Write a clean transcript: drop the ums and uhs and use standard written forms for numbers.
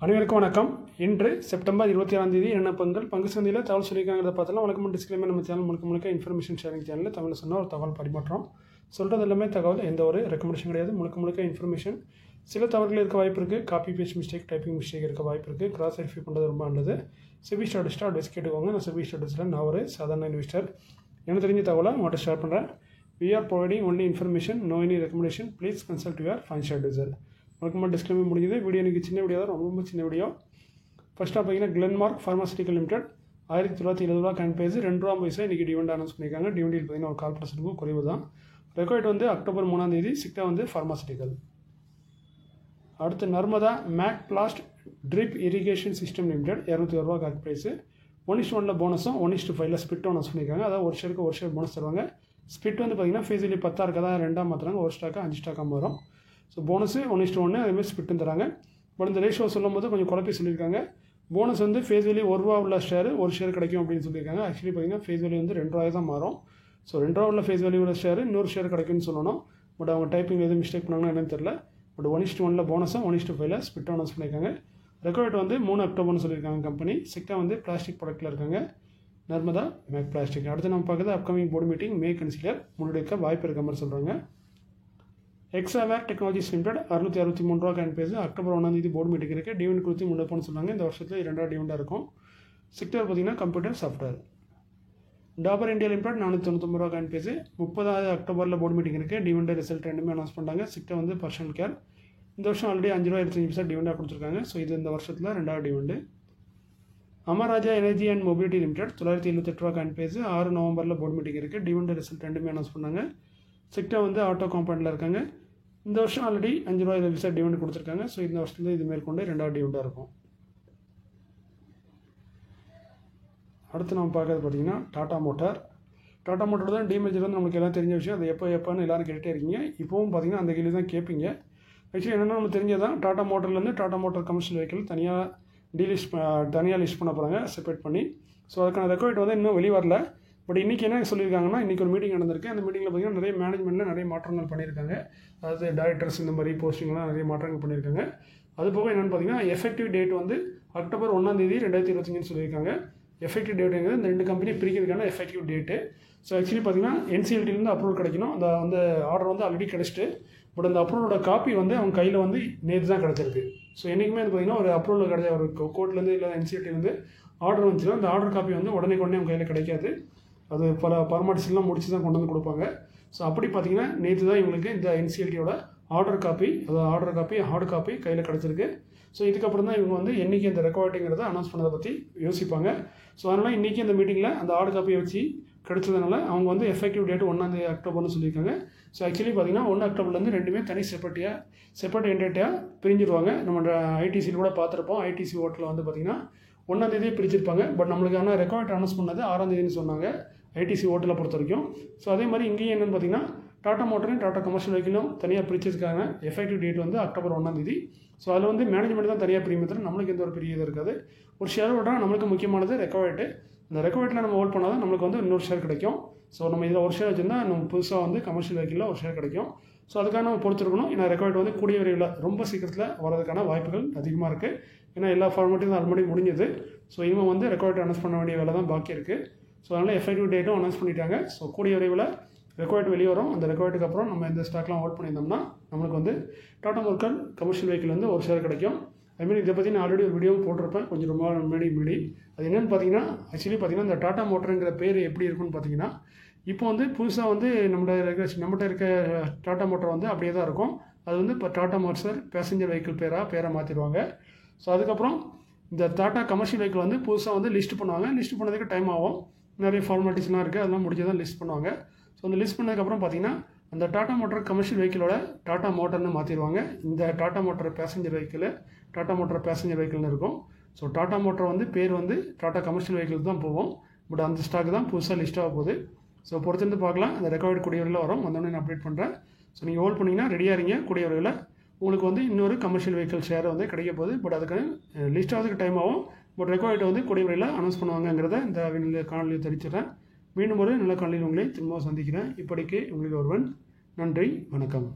அனைவருக்கும் வணக்கம். இன்று செப்டம்பர் 27ஆம் தேதி என்ன பங்கு சந்தையில் தகவல் சொல்லியிருக்காங்கிறத பார்த்தலாம். வழக்கம் டிஸ்க்ளைமர், நம்ம சேனல் முழுக்க இன்ஃபர்மேஷன் ஷேரிங் சேனலில் தமிழ் சொன்னால் ஒரு தகவல் பரிமாற்றம் சொல்கிறது எல்லாமே தகவல், எந்த ஒரு ரெக்கமெண்டேஷன் கிடையாது. முழுக்க இன்ஃபர்மேஷன். சில தவறுகள் இருக்க வாய்ப்பு இருக்குது, copy paste mistake, typing mistake இருக்க வாய்ப்பு இருக்குது. கிராஸ் வெரிஃபை பண்ணுறது ரொம்ப நல்லது. செபி ஸ்டாட்டிஸ்டாக அட்வைஸ் கேட்டுக்கோங்க. நான் செபி ஸ்டாட்டிஸ்டில் நான் ஒரு சாதாரண இன்வெஸ்டர். எனக்கு தெரிஞ்ச தகவலை உங்கள்கிட்ட ஷேர் பண்ணுறேன். We are providing only information, no any recommendation. Please consult your financial advisor. வழக்கமாக டிஸ்க்ளைமர் முடிஞ்சது. வீடியோ எனக்கு சின்ன வீடியோ தான், ரொம்ப சின்ன வீடியோ. ஃபஸ்ட்டாக பார்த்தீங்கன்னா Glenmark pharmaceutical limited 1970 current price ₹2 இன்றைக்கி டிவிடெண்ட் அனௌன்ஸ் பண்ணியிருக்காங்க. டிவிடெண்ட் பார்த்தீங்கன்னா ஒரு 4% குறைவு தான். ரெக்கார்ட் வந்து அக்டோபர் 3ஆம் தேதி. சிக்டா வந்து ஃபார்மாசிட்டிக்கல். அடுத்து Narmada Macplast drip irrigation system limited ₹200 current price. 1:1 போனஸும் 1:5 ஸ்பிட் அனௌன்ஸ் பண்ணியிருக்காங்க. அதாவது ஒரு ஷேருக்கு ஒரு ஷேர் போனஸ் தருவாங்க. ஸ்பிட் வந்து பார்த்திங்கன்னா ஃபேஸ் வேல்யூ 10 இருக்கா, 2 மாற்றுறாங்க. ஒரு ஸ்டாக்காக 5 ஸ்டாக்காக மாறும். ஸோ போனஸு 1:1 அதேமாதிரி ஸ்பிட்டும் தராங்க. பட் இந்த ரேஷியோ சொல்லும் போது கொஞ்சம் குழப்பி சொல்லியிருக்காங்க. போனஸ் வந்து ஃபேஸ் வேல்யூ ₹1 உள்ள ஷேர் ஒரு ஷேர் கிடைக்கும் அப்படின்னு சொல்லியிருக்காங்க. ஆக்சுவலி பார்த்திங்கன்னா ஃபேஸ் வேல்யூ வந்து ₹2 தான் மாறும். ஸோ ₹2 உள்ள ஃபேஸ் வேல்யூ உள்ள ஷேர் இன்னொரு ஷேர் கிடைக்கும்னு சொல்லணும். பட் அவங்க டைப்பிங் எதுவும் மிஸ்டேக் பண்ணாங்கன்னா என்னன்னு தெரியல. பட் 1:1 போனஸும் 1:5 ஸ்பிட் அனௌன்ஸ் பண்ணியிருக்காங்க. ரெக்கார்ட் வந்து 3 அக்டோபர்னு சொல்லியிருக்காங்க கம்பெனி. சிக்டா வந்து பிளாஸ்டிக் ப்ராடக்ட்டில் இருக்காங்க. Narmada make plastic. அடுத்து நம்ம பார்க்குறது upcoming board meeting may consider முன்னெடுக்க வாய்ப்பு இருக்க மாதிரி சொல்கிறாங்க. எக்ஸாவேர் technologies limited ₹663 current base. October 1ஆம் தேதி போர்டு மீட்டிங் இருக்குது. டிவிடெண்ட் கொடுத்து முன்னெடுப்போம்னு சொன்னாங்க. இந்த வருஷத்தில் 2வது டிவிடெண்டாக இருக்கும். செக்டர் பார்த்திங்கன்னா computer software. Dabur India limited ₹499 current price. 30 அக்டோபரில் போர்டு மீட்டிங் இருக்குது. டிவிடெண்ட் ரிசல்ட் ரெண்டுமே அனௌன்ஸ் பண்ணாங்க. செக்டர் வந்து பர்சனல் கேர். இந்த வருஷம் ஆல்ரெடி ₹5.25 டிவிடெண்டாக கொடுத்துருக்காங்க. ஸோ இது இந்த வருஷத்தில் 2வது dividend. Amara Raja energy and mobility limited ₹978 current price. 6 நவம்பரில் போர்டு மீட்டிங் இருக்குது. டிவிடெண்ட் ரிசல்ட் ரெண்டுமே அனௌன்ஸ் பண்ணாங்க. செக்டர் வந்து ஆட்டோ காம்பவுண்டில் இருக்காங்க. இந்த வருஷம் ஆல்ரெடி ₹5 டிவிடெண்ட் கொடுத்துருக்காங்க. ஸோ இந்த வருஷத்துல இது மேற்கொண்டு 2வது டிவிடெண்டாக இருக்கும். அடுத்து நம்ம பார்க்கறது பார்த்திங்கன்னா டாடா மோட்டார் தான் டிமேஜர் வந்து நமக்கு எல்லாம் தெரிஞ்ச விஷயம். அது எப்போன்னு எல்லோரும் கேட்டுகிட்டே இருக்கீங்க. இப்போவும் பார்த்திங்கன்னா அந்த கேள்வி தான் கேட்பீங்க. ஆக்சுவலி என்னென்னா நமக்கு தெரிஞ்சதான், டாடா மோட்டர்லேருந்து டாடா மோட்டார் கமர்ஷியல் வெஹிக்கிள் தனியாக லிஸ்ட் பண்ண போகிறாங்க, செப்பரேட் பண்ணி. ஸோ அதுக்கான ரெக்கார்ட் வந்து இன்னும் வெளியே வரல. பட் இன்றைக்கி என்ன சொல்லியிருக்காங்கன்னா, இன்றைக்கி ஒரு மீட்டிங் நடந்திருக்கு. அந்த மீட்டிங்கில் பார்த்திங்கன்னா நிறைய மேனேஜ்மெண்ட்டில் நிறைய மாற்றங்கள் பண்ணியிருக்காங்க. அதாவது டைரக்டர்ஸ் இந்த மாதிரி போஸ்டிங்லாம் நிறைய மாற்றங்கள் பண்ணியிருக்காங்க. அது போக என்னென்னு பார்த்திங்கன்னா எஃபெக்டிவ் டேட் வந்து அக்டோபர் 1ஆம் தேதி 2025 சொல்லியிருக்காங்க. எஃபெக்டிவ் டேட்டுங்கிறது இந்த 2 கம்பெனி பிரிக்கிறதுக்கான எஃபெக்டிவ் டேட்டு. ஸோ ஆக்சுவலி பார்த்திங்கன்னா NCLT அப்ரூவல் கிடைக்கணும். அந்த ஆர்டர் வந்து ஆல்ரெடி கிடச்சிட்டு, பட் அந்த அப்ரூவலோட காப்பி வந்து அவங்க கையில் வந்து நேற்று தான் கிடச்சிருக்கு. ஸோ என்றைக்குமே வந்து பார்த்திங்கன்னா ஒரு அப்ரூவல் கிடைச்ச ஒரு கோர்ட்லேருந்து இல்லை NCLT ஆர்டர் வந்துச்சுன்னா அந்த ஆர்டர் காப்பி வந்து உடனே அவங்க கையில் கிடைக்காது. அது பல ஃபார்மாலிட்டிஸ்லாம் முடிச்சு தான் கொண்டு வந்து கொடுப்பாங்க. ஸோ அப்படி பார்த்திங்கன்னா நேற்று தான் இவங்களுக்கு இந்த NCLTயோட ஆர்டர் காப்பி, அதாவது ஹார்டு காப்பி கையில் கிடச்சிருக்கு. ஸோ இதுக்கப்புறம் தான் இவங்க வந்து என்றைக்கு அந்த ரெக்கார்டிங்கிறத அனௌன்ஸ் பண்ணதை பற்றி யோசிப்பாங்க. ஸோ அதனால் இன்றைக்கி அந்த மீட்டிங்கில் அந்த ஆர்டர் காப்பியை வச்சு கிடைச்சதுனால அவங்க வந்து எஃபெக்டிவ் டேட் 1ஆம் தேதி அக்டோபர்னு சொல்லியிருக்காங்க. ஸோ ஆக்சுவலி பார்த்திங்கன்னா 1 அக்டோபர்லேருந்து ரெண்டுமே தனி செப்பரேட் என்டிட்டியாக பிரிஞ்சிடுவாங்க. நம்ம ஐடிசியில் கூட பார்த்துருப்போம். ஐடிசி ஓட்டில் வந்து பார்த்திங்கன்னா 1ஆம் தேதியே பிரிச்சிருப்பாங்க. பட் நம்மளுக்கான ரெக்கார்ட் அனௌன்ஸ் பண்ணது 6ஆம் தேதினு சொன்னாங்க ஐடிசி ஓட்டில் பொறுத்த வரைக்கும். ஸோ அதே மாதிரி இங்கேயும் என்னென்னு பார்த்திங்கன்னா டாடா மோட்டரையும் டாடா கமர்ஷியல் வெஹிக்கிளும் தனியாக பிரிச்சிருக்காங்க. எஃபெக்டிவ் டேட் வந்து அக்டோபர் 1ஆம் தேதி. ஸோ அதில் வந்து மேனேஜ்மெண்ட் தான் தனியாக பிரியும், தவிர நம்மளுக்கு எந்த ஒரு பெரிய இது இருக்காது. ஒரு ஷேர் ஓட்டால் நம்மளுக்கு முக்கியமானது ரெக்கார்டு. அந்த ரெக்கார்டில் நம்ம ஹோல்ட் பண்ணால் தான் நம்மளுக்கு வந்து இன்னொரு ஷேர் கிடைக்கும். ஸோ நம்ம இதில் ஒரு ஷேர் வச்சுருந்தா நம்ம புதுசாக வந்து கமர்ஷியல் வெஹிக்கிளில் ஒரு ஷேர் கிடைக்கும். ஸோ அதுக்காக நம்ம பொறுத்திருக்கணும். ஏன்னா ரெக்கார்டு வந்து கூடிய விரைவில் ரொம்ப சீக்கிரத்தில் வரதுக்கான வாய்ப்புகள் அதிகமாக இருக்குது. ஏன்னா எல்லா ஃபார்மேட்டும் ஆல்ரெடி முடிஞ்சது. ஸோ இவங்க வந்து ரெக்கார்டு அனௌன்ஸ் பண்ண வேண்டிய வேலை தான் பாக்கி இருக்குது. ஸோ அதனால் எஃபெக்டிவ் டேட்டும் அனௌன்ஸ் பண்ணிட்டாங்க. ஸோ கூடிய விரைவில் ரெக்கார்டு வெளியே வரும். அந்த ரெக்கார்டுக்கு அப்புறம் நம்ம இந்த ஸ்டாக்லாம் ஹோல்ட் பண்ணியிருந்தோம்னா நம்மளுக்கு வந்து டாடா மோட்டார் கமர்ஷியல் வெஹிக்கிள் வந்து ஒரு ஷேர் கிடைக்கும். அதுமாதிரி இதை பற்றி நான் ஆல்ரெடி ஒரு வீடியோவும் போட்டிருப்பேன் கொஞ்சம் ரொம்ப முன்னாடி. அது என்னென்னு பார்த்தீங்கன்னா, ஆக்சுவலி பார்த்திங்கன்னா இந்த டாடா மோட்டருங்கிற பேர் எப்படி இருக்குன்னு பார்த்தீங்கன்னா, இப்போ வந்து புதுசாக வந்து நம்மகிட்ட இருக்க டாடா மோட்டர் வந்து அப்படியே தான் இருக்கும். அது வந்து இப்போ டாடா மோட்டார் பேசஞ்சர் வெஹிக்கிள் பேரை மாற்றிடுவாங்க. ஸோ அதுக்கப்புறம் இந்த டாடா கமர்ஷியல் வெஹிக்கிள் வந்து புதுசாக வந்து லிஸ்ட் பண்ணுவாங்க. லிஸ்ட் பண்ணதுக்கு டைம் ஆகும். நிறைய ஃபார்மாலிட்டிஸ்லாம் இருக்குது. அதெல்லாம் முடிஞ்சு தான் லிஸ்ட் பண்ணுவாங்க. ஸோ அந்த லிஸ்ட் பண்ணதுக்கப்புறம் பார்த்திங்கன்னா அந்த டாடா மோட்டார் கமர்ஷியல் வெஹிக்கிளோட டாடா மோட்டர்னு மாற்றிடுவாங்க. இந்த டாடா மோட்டார் பேசஞ்சர் வெஹிக்கிள்னு இருக்கும். ஸோ டாடா மோட்டர் வந்து பேர் வந்து டாடா கமர்ஷியல் வெஹிக்கிள் தான் போவோம். பட் அந்த ஸ்டாக் தான் புதுசாக லிஸ்ட் ஆக போகுது. ஸோ பொறுத்திருந்து பார்க்கலாம். அந்த ரெக்கார்டு கூடிய வரையில் வரும். வந்தோடனே நான் அப்டேட் பண்ணுறேன். ஸோ நீங்கள் ஹோல்ட் பண்ணிங்கன்னா ரெடியாக இருங்க. கூடிய வரையில் உங்களுக்கு வந்து இன்னொரு கமர்ஷியல் வெஹிக்கிள் ஷேர் வந்து கிடைக்க போகுது. பட் அதுக்கு லிஸ்ட் ஆகிறதுக்கு டைம் ஆகும். பட் ரெக்கார்டு வந்து கூடிய வரையில் அனௌன்ஸ் பண்ணுவாங்கிறத இந்த காணொலியை தெரிவிச்சிடுறேன். மீண்டும் ஒரு நல்ல காணொலியில் உங்களை திரும்ப சந்திக்கிறேன். இப்படிக்கு உங்களுக்கு ஒருவன். நன்றி, வணக்கம்.